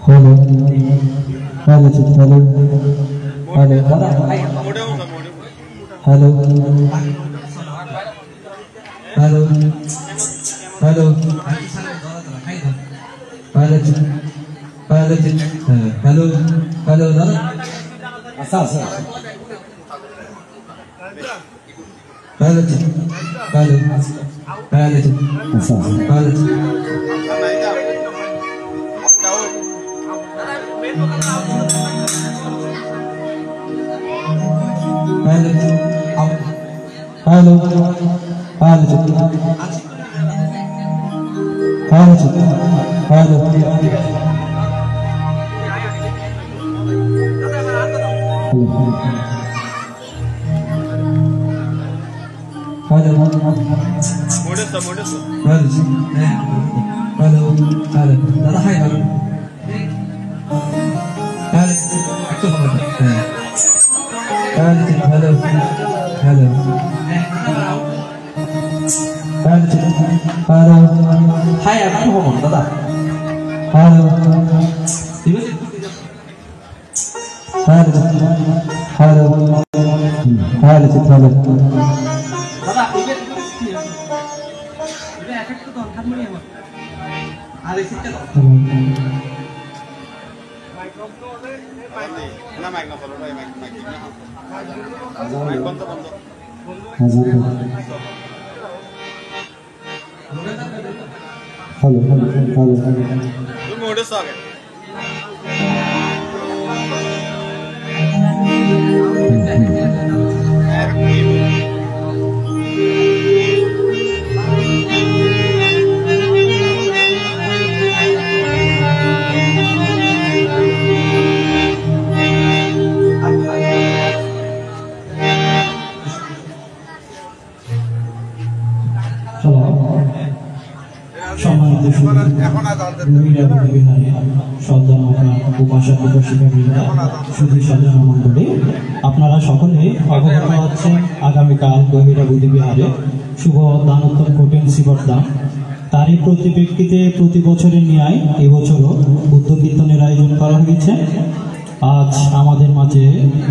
Hello hello hello hello hello hello hello hello hello दादा hello hello hello दादा hi hello hello hello hello hi आपको हो दादा hello hello hello hello hello दादा इबे effect তো অনখাত মরি আমার আর এই সিটটা না মাইক না চলো মাইক মাইক বন্ধ বন্ধ हेलो हेलो हेलो तुम मोड़े से आ गए আপনারা সকলে অবগত আছেন আগামীকাল গহিরা বুদ্ধিবিহারে শুভ দানোত্তর কঠিন শিবদান তারই প্রতিপ্রেক্ষিতে প্রতি বছরের ন্যায় এবছরও বুদ্ধ কীর্তনের আয়োজন করা হয়েছে। আজ আমাদের মাঝে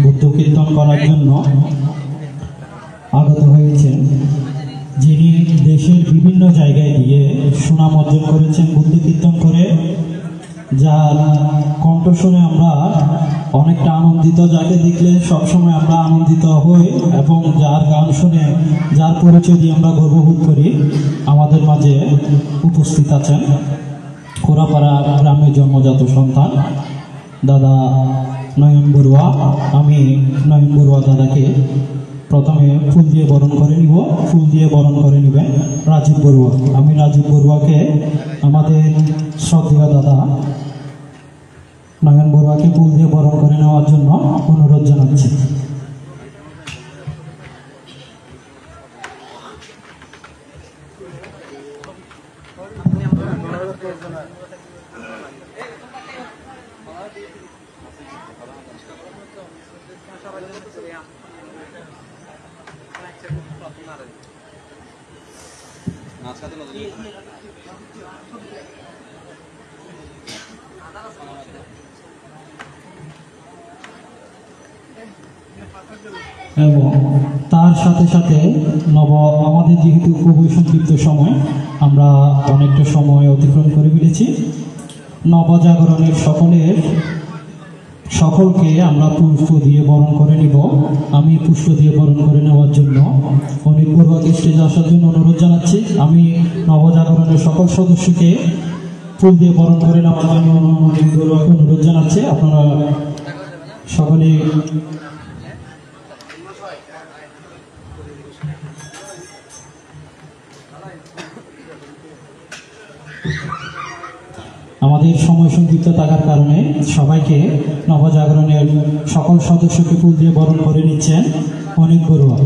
বুদ্ধ কীর্তন করার জন্য আগত হয়েছেন যিনি দেশের বিভিন্ন জায়গায় গিয়ে সুনাম অর্জন করেছেন বুদ্ধ কীর্তন করে, যার কণ্ঠ শুনে আমরা অনেকটা আনন্দিত, যাকে দেখলে সবসময় আমরা আনন্দিত হই এবং যার গান শুনে যার পরিচয় দিয়ে আমরা গর্ববোধ করি। আমাদের মাঝে উপস্থিত আছেন কোরাপাড়া গ্রামের জন্মজাত সন্তান দাদা নয়ন বড়ুয়া। আমি নয়ন বড়ুয়া দাদাকে প্রথমে ফুল দিয়ে বরণ করে নিব, ফুল দিয়ে বরণ করে নেবেন রাজীব বড়ুয়া। আমি রাজীব বড়ুয়াকে আমাদের শ্রদ্ধেয় দাদা নয়ন বড়ুয়াকে ফুল দিয়ে বরণ করে নেওয়ার জন্য অনুরোধ জানাচ্ছি। এবং তার সাথে সাথে আমাদের যেহেতু খুবই সংক্ষিপ্ত সময়, আমরা অনেকটা সময় অতিক্রম করে ফেলেছি। নবজাগরণের সকলকে আমরা পুষ্প দিয়ে বরণ করে নিব। আমি পুষ্প দিয়ে বরণ করে নেওয়ার জন্য অনিল বড়ুয়াকে স্টেজে আসার জন্য অনুরোধ জানাচ্ছি। আমি নবজাগরণের সকল সদস্যকে ফুল দিয়ে বরণ করে নেওয়ার জন্য অনিল বড়ুয়াকে অনুরোধ জানাচ্ছি। আপনারা সকলে আমাদের সময় সংক্ষিপ্ত থাকার কারণে সবাইকে নবজাগরণের সকল সদস্যকে ফুল দিয়ে বরণ করে নিচ্ছেন অনিল বড়ুয়া।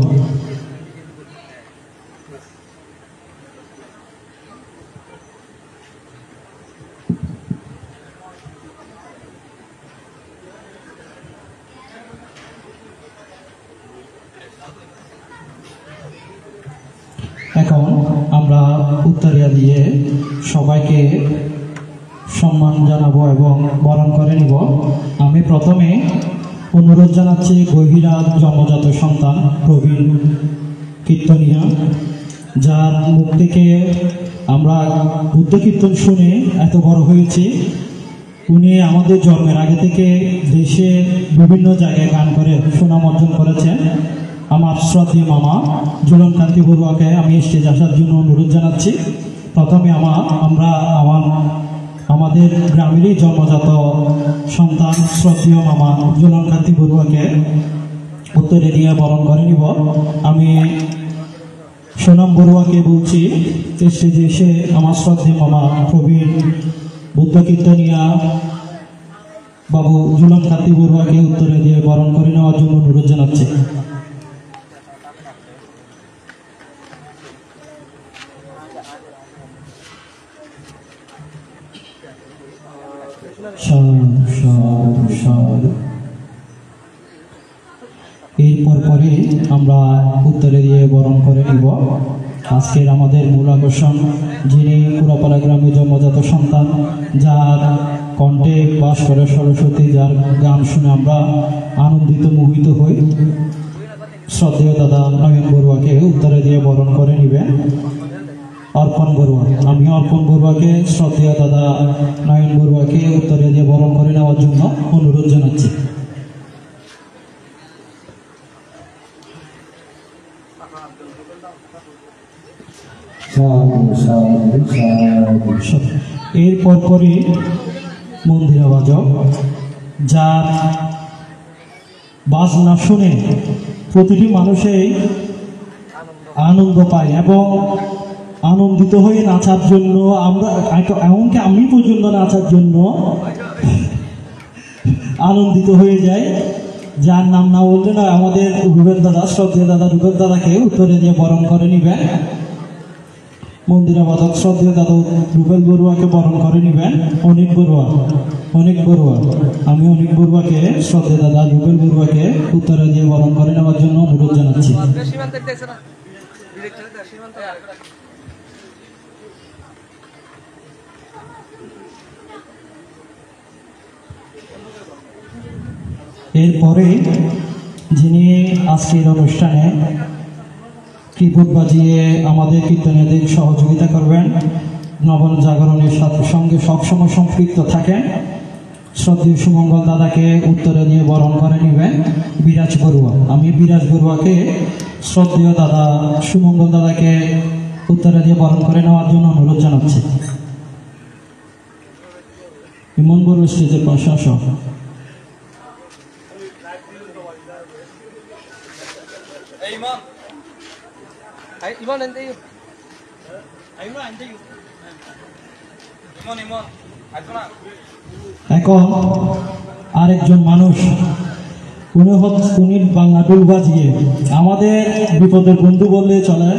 এখন আমরা উত্তরিয়া দিয়ে সবাইকে সম্মান জানাবো এবং বরণ করে নিব। আমি প্রথমে অনুরোধ জানাচ্ছি গহিরা জন্মজাত সন্তান প্রবীণ কীর্তনিয়া, যার মুখ থেকে আমরা বুদ্ধ কীর্তন শুনে এত বড় হয়েছি। উনি আমাদের জন্মের আগে থেকে দেশে বিভিন্ন জায়গায় গান করে সুনাম অর্জন করেছেন। আমার শ্রদ্ধেয় মামা ঝুলনকান্তি বড়ুয়াকে আমি স্টেজে আসার জন্য অনুরোধ জানাচ্ছি। প্রথমে আমাদের গ্রামেরই জন্মজাত সন্তান শ্রদ্ধেয় মামা ঝুলনকান্তি বড়ুয়াকে উত্তরে দিয়ে বরণ করে নিব। আমি সোনাম বড়ুয়াকে বলছি স্টেজে এসে আমার শ্রদ্ধেয় মামা প্রবীণ বুদ্ধ কীর্তনিয়া বাবু ঝুলনকান্তি বড়ুয়াকে উত্তরে দিয়ে বরণ করে নেওয়ার জন্য অনুরোধ জানাচ্ছি। এরপর পরে আমরা উত্তরে দিয়ে বরণ করে নিব। আজকের আমাদের মূল আকর্ষণ যিনি কুড়াপাড়া গ্রামে জন্মজাত সন্তান, যার কণ্ঠে বাস করে সরস্বতী, যার গান শুনে আমরা আনন্দিত মোহিত হই। শ্রদ্ধেয় দাদা নয়ন বড়ুয়াকে উত্তরে দিয়ে বরণ করে নিবেন অর্পণ বড়ুয়া। আমি অর্পণ বড়ুয়াকে শ্রদ্ধেয় দাদা নয়ন বড়ুয়াকে উত্তরে দিয়ে বরণ করে নেওয়ার জন্য অনুরোধ জানাচ্ছি। এরপর পরে মন্দিরা বাজক, যার বাজনা শুনে প্রতিটি মানুষই আনন্দ পায় এবং আনন্দিত হয়ে নাচার জন্য আমরা এমনকি আমি পর্যন্ত নাচার জন্য আনন্দিত হয়ে যাই। যার নাম না বললে না, আমাদের রুবেল দাদা, শ্রদ্ধেয় দাদা রুবেল দাদাকে উত্তরে দিয়ে বরণ করে নিবেন। মন্দিরা বাদক শ্রদ্ধেয় দাদা রুবেল বড়ুয়াকে বরণ করে নিবেন অনিক বড়ুয়া। আমি অনিক বড়ুয়াকে শ্রদ্ধেয় দাদা রুবেল বড়ুয়াকে উত্তরে দিয়ে বরণ করে নেওয়ার জন্য অনুরোধ জানাচ্ছি। এরপরে যিনি আজকের অনুষ্ঠানে কিবোর্ড বাজিয়ে আমাদের কীর্তনীয়দের সহযোগিতা করবেন, নবন জাগরণের সঙ্গে সবসময় সম্পৃক্ত থাকেন, শ্রদ্ধেয় সুমঙ্গল দাদাকে উত্তরে দিয়ে বরণ করে নেবেন বিরাজ বড়ুয়া। আমি বিরাজ বড়ুয়াকে শ্রদ্ধেয় দাদা সুমঙ্গল দাদাকে উত্তরে দিয়ে বরণ করে নেওয়ার জন্য অনুরোধ জানাচ্ছি। ইমন বড়ুয়া স্টেজের পাশে আসো। এখন আরেকজন মানুষ, উনি বাংলা ডুল বাজিয়ে আমাদের বিপদের বন্ধু বললে চলে,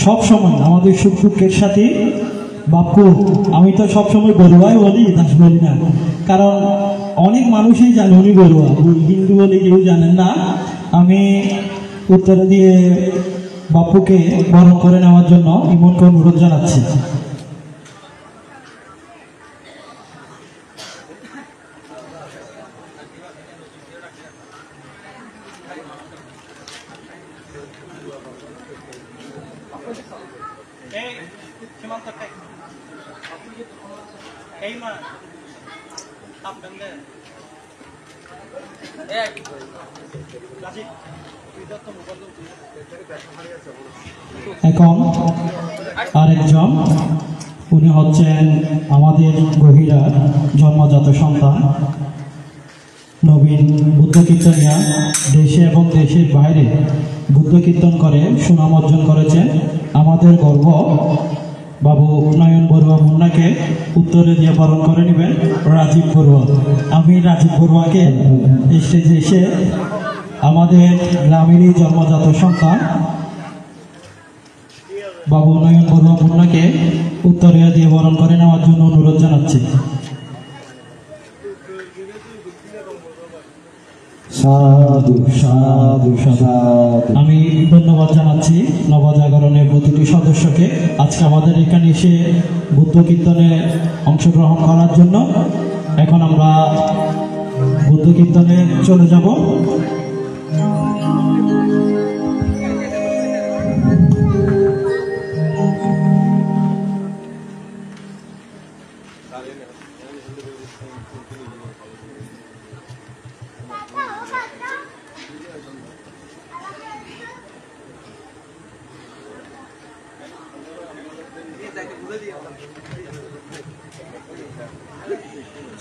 সব সময় আমাদের সুখ দুঃখের সাথে বাপ্পু। আমি তো সবসময় বড়ুয়াই বলি, দাস বলি না, কারণ অনেক মানুষই জানে উনি বড়ুয়া, হিন্দু বলে কেউ জানেন না। আমি উত্তরে দিয়ে বাপ্পুকে বরণ করে নেওয়ার জন্য ইমনকে অনুরোধ জানাচ্ছি। এখন আরেকজন, উনি হচ্ছেন আমাদের গহিরা জন্মজাত সন্তান নবীন বুদ্ধ কীর্তনিয়া, দেশে এবং দেশের বাইরে বুদ্ধ কীর্তন করে সুনাম অর্জন করেছেন। আমাদের গর্ব বাবু নয়ন বড়ুয়া মুন্নাকে উত্তরে দিয়ে বরণ করে নেবেন রাজীব বড়ুয়া। আমি রাজীব বড়ুয়াকে স্টেজে এসে আমাদের গ্রামেরই জন্মজাত সন্তান বাবু নয়ন বড়ুয়া মুন্নাকে উত্তরে দিয়ে বরণ করে নেওয়ার জন্য অনুরোধ জানাচ্ছি। সাধু সাধু সাধু। আমি ধন্যবাদ জানাচ্ছি নবজাগরণের প্রতিটি সদস্যকে আজকে আমাদের এখানে এসে বুদ্ধ কীর্তনে অংশগ্রহণ করার জন্য। এখন আমরা বুদ্ধ কীর্তনে চলে যাব।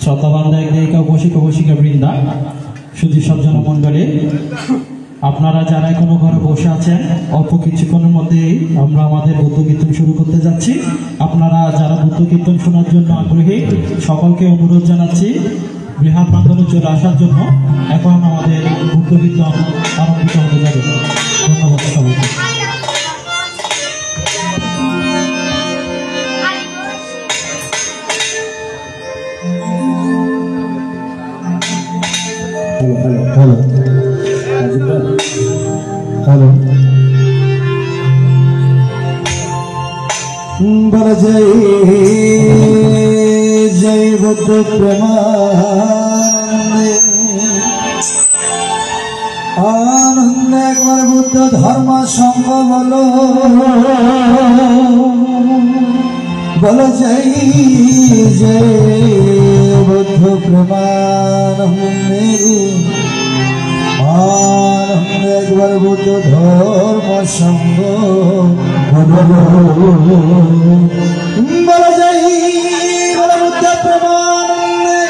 শ্রদ্ধাবান দেয়িকা উপশিকা বৃন্দা, শুধু সজ্জন মন্ডলী, আপনারা যারা এখনো ঘরে বসে আছেন, অল্প কিছুক্ষণের মধ্যেই আমরা আমাদের বুদ্ধ কীর্তন শুরু করতে যাচ্ছি। আপনারা যারা বুদ্ধ কীর্তন শোনার জন্য আগ্রহী, সকলকে অনুরোধ জানাচ্ছি বৃহৎ প্রাঙ্গণে চলে আসার জন্য। এখন আমাদের বুদ্ধ কীর্তন আরম্ভিত হতে যাবে। ধন্যবাদ সবাইকে। হ্যালো হ্যালো, বল জয় জয় বুদ্ধ প্রেমানন্দে, আনন্দ একবার বুদ্ধ ধর্ম সঙ্গ বলো, বল জয় জয় বুদ্ধ প্রেমানন্দে, আনন্দ একবার বুদ্ধ ধর্ম সঙ্গ বলো, বল জয় বল বুদ্ধ প্রেমানন্দে,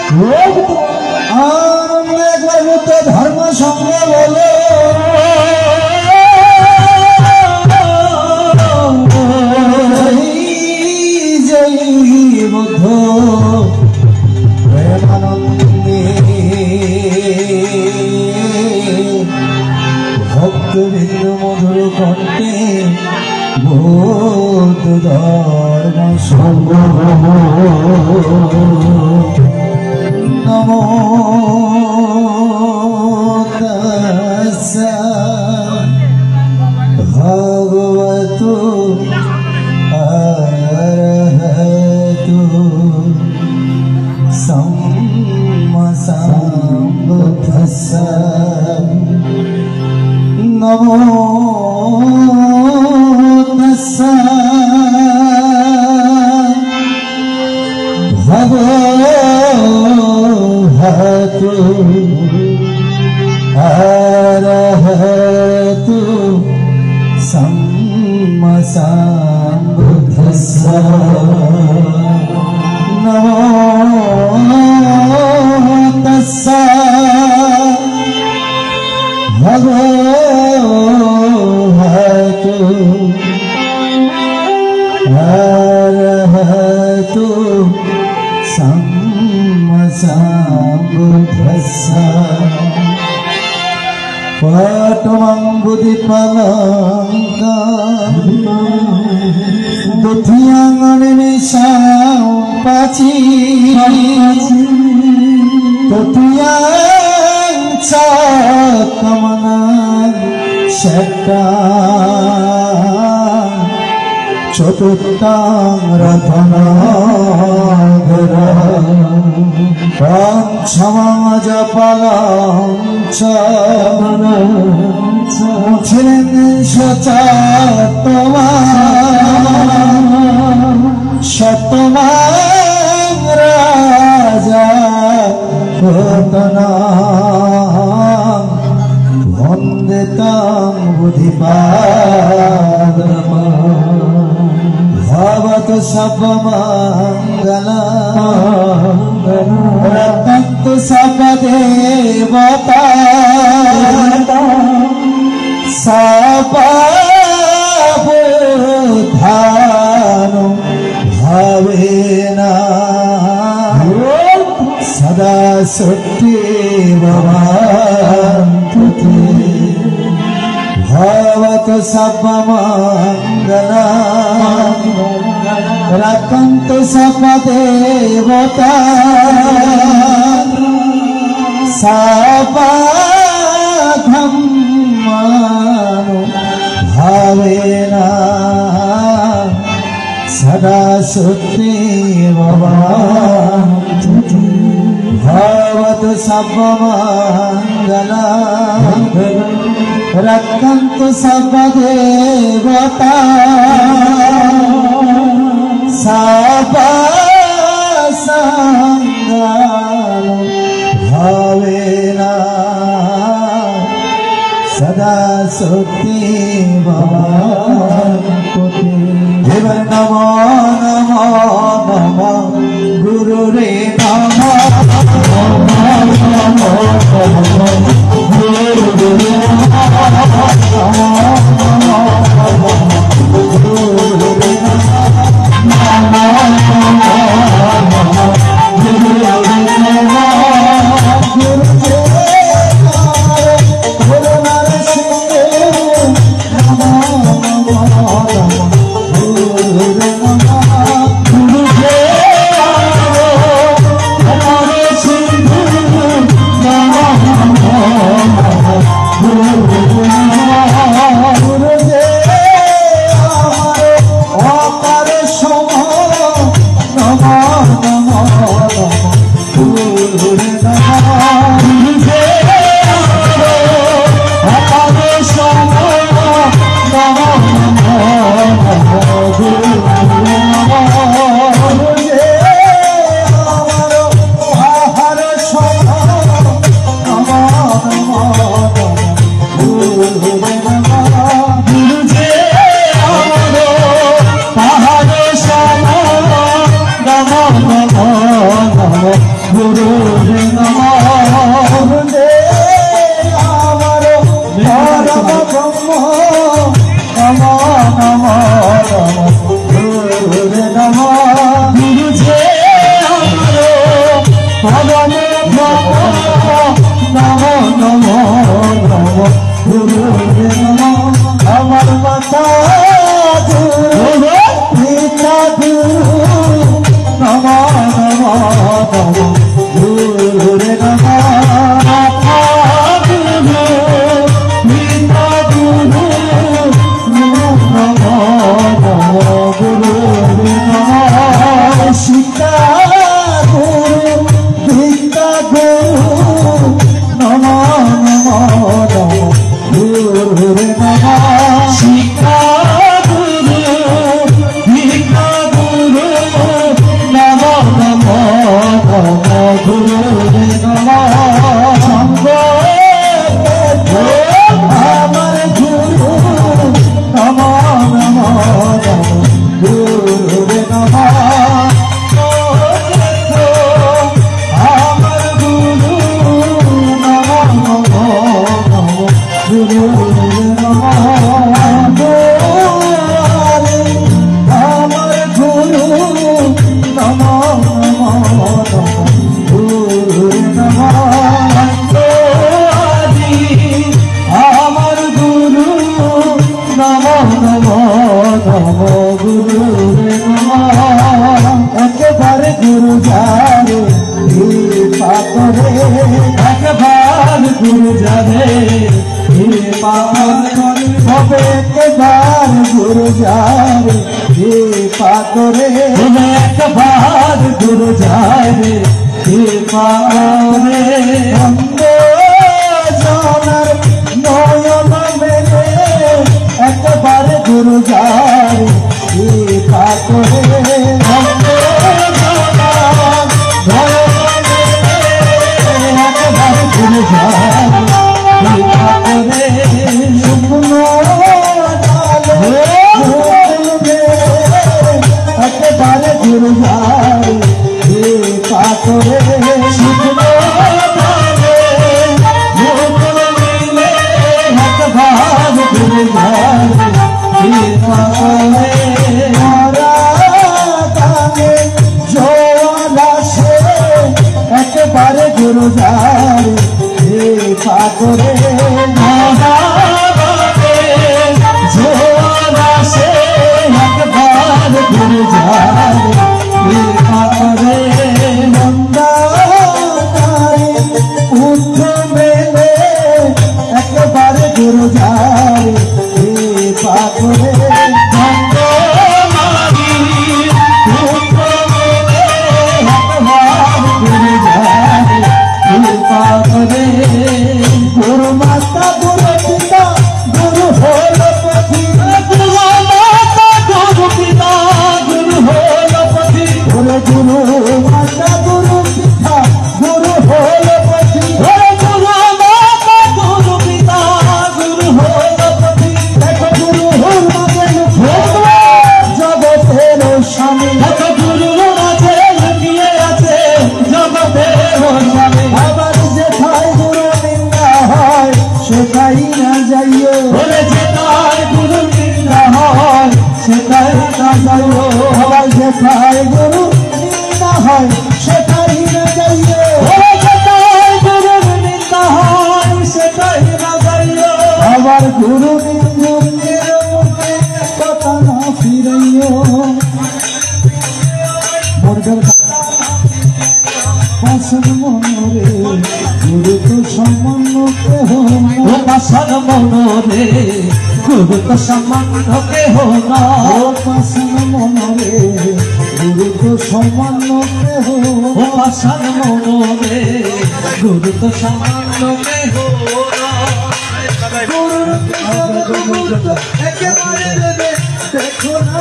আনন্দ একবার বুদ্ধ ধর্ম সঙ্গ বলো, জয় বুদ্ধ প্রেমানন্দে, ভক্তবৃন্দ মধুর কণ্ঠে বুদ্ধ ধর্ম সঙ্গ নমো তাস্সা ভগবতো আরহতো সম্মা সম্বুদ্ধাস্সা, নমো তাস্সা ভগবতো আরহতো সম্মা সম্বুদ্ধাস্সা, নমো তাস্সা ভগবতো আরহতো সম্মা সম্বুদ্ধাস্সা, পটমং বুদ্ধিপালঙ্কা দুধিয়াং নিমিষাং পাচি, তৃতীয়াং চ কমনাং ষষ্ঠাং, চতুর্থাং রত্নাকরং, পঞ্চমং জপালং চ মুখিরিংশ শতমাং রাজা পতনাং, বন্দে তাং বুদ্ধিপাদমং, ভবতু সর্বমঙ্গলং, রক্ষন্তু সর্বদেবতা, সর্ববুদ্ধানো ভাবেনা, সদা সত্যি ভবন্তু তে, ভবতু সর্বমঙ্গলং, রক্ষন্তু সর্বদেবতা, সর্ব ব্রহ্মাণু ভাবেনা সদা সত্যি বাবা ভবতু সর্বমঙ্গলা রক্ষন্তু সর্বদেবতা সর্বসঙ্গালো ভবেনা সদা সত্যি ভবতি নমো নমো নমো গুরু রে নমো নমো গুরু রে আমার মাতা পিতা নমো নমো নমো গুরু রে নমো পিতা গুরু নমো নমো গুরু রে নমো সীতা গুরু পিতা গুরু নমো নমো নমো গুরু রে নমো শিক্ষা গুরু ভিক্ষা গুরু নমো নমো নমো গুরু রে নমো সঙ্গ আমার গুরু নমো নমো নমো গুরু রে নমো আমার গুরু নমো নমো নমো গুরু একবারে গুরু যাবে একবার গুরু যাবে হবে একবার গুরু যাবে পাতরে একবার গুরু যাবে পাতরে জনার নয়ন মেলে একবার গুরু যাবে পাতরে একবারে গুরু যাবে পাথরে শুকনো একবার গুরু যাবে পাথরে একবারে গুরু যাবে পাথরে একবার গুরু যাবে পাথরে মন্দারে উঠে মেলে একবার যায় কৃপা করে ভঙ্গ মারি কৃপা করে গুরু মাতা গুরু পিতা গুরু হল পথি গুরু মাতা গুরু পিতা গুরু হল পথি গুরু মাতা গুরু পিতা গুরু হল পথি গুরু মাতা গুরু পিতা গুরু হল পথি দেখো গুরু হল জগতের স্বামী দেখো গুরু মাঝে লুকিয়ে আছে জগতের স্বামী আবার যেথায় গুরু নিন্দা হয় সেটাই না যাইও বলে যেথায় গুরু নিন্দা হয় সেটাই না যাইও আবার যেথায় গুরু নিন্দা হয় সেটাই না যাইও বলে যেথায় গুরু নিন্দা হয় সেটাই না যাইও আবার গুরু নিন্দুকের মুখে কথা না ফিরাইও মর্যার পাশন মনরে গুরু তো সামান্য কেহ ও পাশন মনরে গুরু তো সামান্য কেহ না ও পাশন মনরে গুরু তো সামান্য কেহ ও পাশন মনরে গুরু তো সামান্য কেহ না গুরুর একেবারে দেবে দেখো না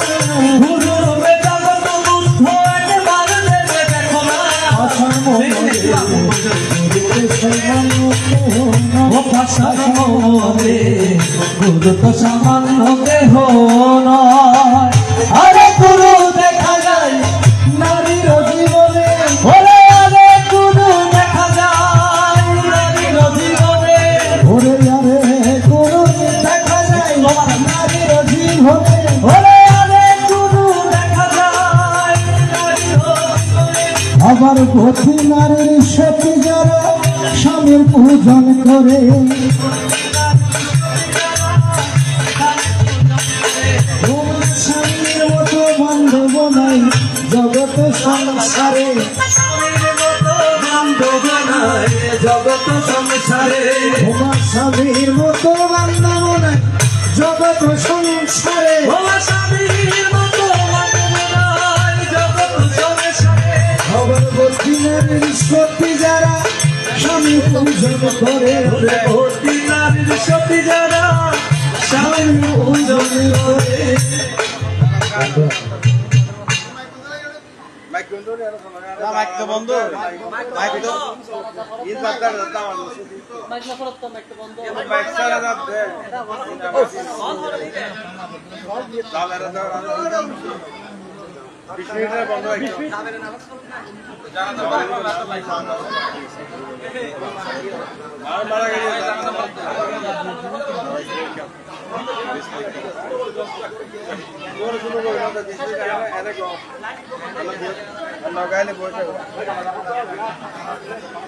গুরুর বেদান্ত বুদ্ধ একেবারে দেবে দেখো না পাশন মনরে গুরু তো সামান্য কেহ নয় আরে গুরু দেখা যায় নারীর জীবনে ওরে আরে গুরু দেখা যায় নারীর জীবনে ওরে আরে গুরু দেখা যায় নারীর জীবনে ওরে আরে গুরু দেখা যায় নারীর জীবনে আবার গতি নারীর সতী যারা স্বামীর পূজন করে স্বামীর মতো বান্ধব নাই জগৎ সংসারে জগৎ সংসারে স্বামীর মতো বান্ধব নাই জগৎ সংসারে ভগবতী নারীর সতী যারা স্বামী পূজন করে ভগবতী নারীর সতী যারা স্বামী পূজন করে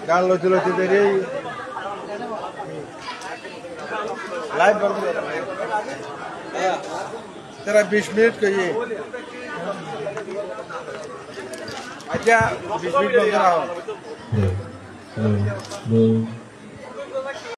গান লইতে লইতে দেরি লাইভ বন্ধ तेरा 20 मिनट कहिए अच्छा 20 मिनट बंद रहा